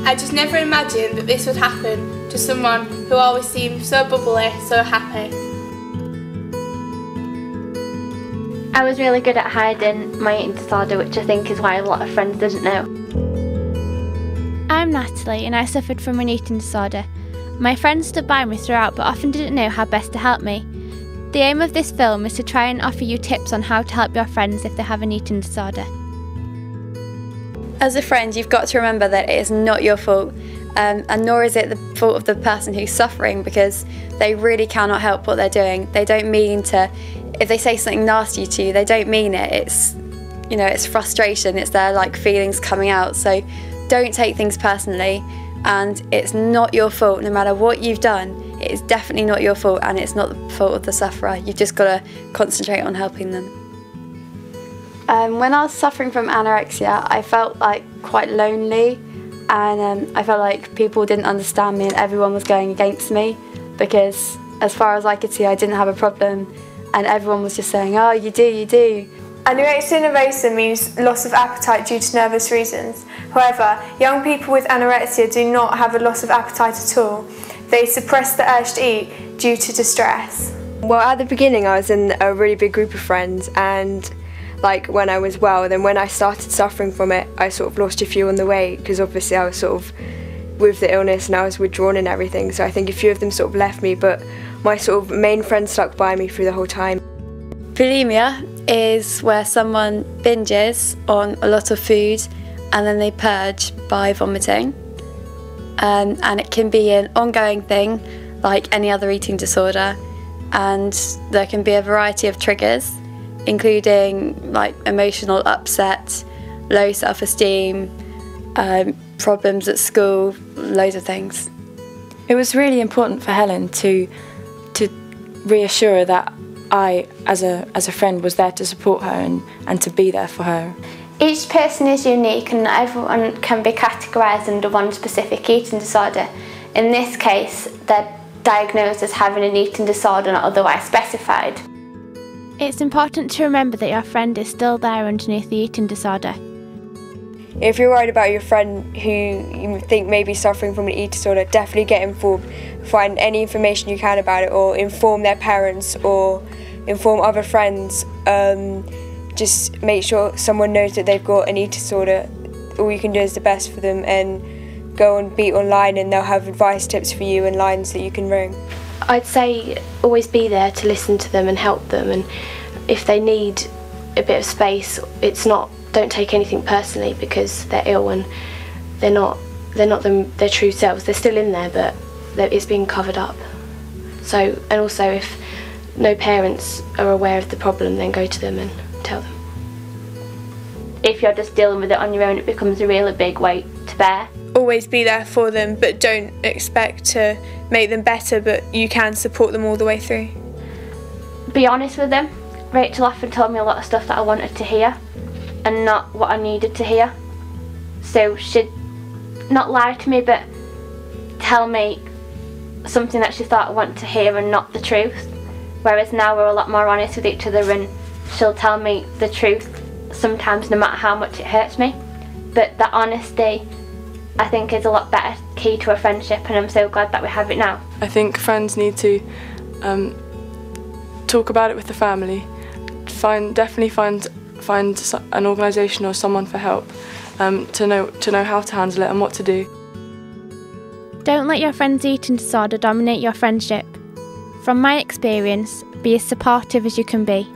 I just never imagined that this would happen to someone who always seemed so bubbly, so happy. I was really good at hiding my eating disorder, which I think is why a lot of friends didn't know. I'm Natalie and I suffered from an eating disorder. My friends stood by me throughout but often didn't know how best to help me. The aim of this film is to try and offer you tips on how to help your friends if they have an eating disorder. As a friend, you've got to remember that it is not your fault, and nor is it the fault of the person who's suffering, because they really cannot help what they're doing. They don't mean to, if they say something nasty to you, they don't mean it. It's, you know, it's frustration, it's their feelings coming out. So don't take things personally, and it's not your fault. No matter what you've done, it is definitely not your fault, and it's not the fault of the sufferer. You've just got to concentrate on helping them. When I was suffering from anorexia, I felt quite lonely, and I felt like people didn't understand me and everyone was going against me, because as far as I could see, I didn't have a problem, and everyone was just saying, oh, you do, you do. Anorexia nervosa means loss of appetite due to nervous reasons. However, young people with anorexia do not have a loss of appetite at all. They suppress the urge to eat due to distress. Well, at the beginning I was in a really big group of friends, and when I was well, then when I started suffering from it, I sort of lost a few on the way, because obviously I was sort of with the illness and I was withdrawn and everything, so I think a few of them sort of left me, but my sort of main friends stuck by me through the whole time. Bulimia is where someone binges on a lot of food and then they purge by vomiting, and it can be an ongoing thing like any other eating disorder, and there can be a variety of triggers, including emotional upset, low self-esteem, problems at school, loads of things. It was really important for Helen to reassure her that I, as a friend, was there to support her and to be there for her. Each person is unique and not everyone can be categorised under one specific eating disorder. In this case, they're diagnosed as having an eating disorder not otherwise specified. It's important to remember that your friend is still there underneath the eating disorder. If you're worried about your friend who you think may be suffering from an eating disorder, definitely get informed. Find any information you can about it, or inform their parents or inform other friends. Just make sure someone knows that they've got an eating disorder. All you can do is the best for them, and go on Beat Online and they'll have advice tips for you and lines that you can ring. I'd say always be there to listen to them and help them, and if they need a bit of space, don't take anything personally, because they're ill and they're not their true selves. They're still in there, but it's being covered up. So, and also if no parents are aware of the problem, then go to them and tell them. If you're just dealing with it on your own, it becomes a really big weight to bear. Always be there for them, but don't expect to make them better, but you can support them all the way through. Be honest with them. Rachel often told me a lot of stuff that I wanted to hear and not what I needed to hear. So she'd not lie to me, but tell me something that she thought I wanted to hear and not the truth. Whereas now we're a lot more honest with each other, and she'll tell me the truth sometimes no matter how much it hurts me. But that honesty, I think, is a lot better key to a friendship, and I'm so glad that we have it now. I think friends need to talk about it with the family. Definitely find an organisation or someone for help, to know how to handle it and what to do. Don't let your friend's eating disorder dominate your friendship. From my experience, be as supportive as you can be.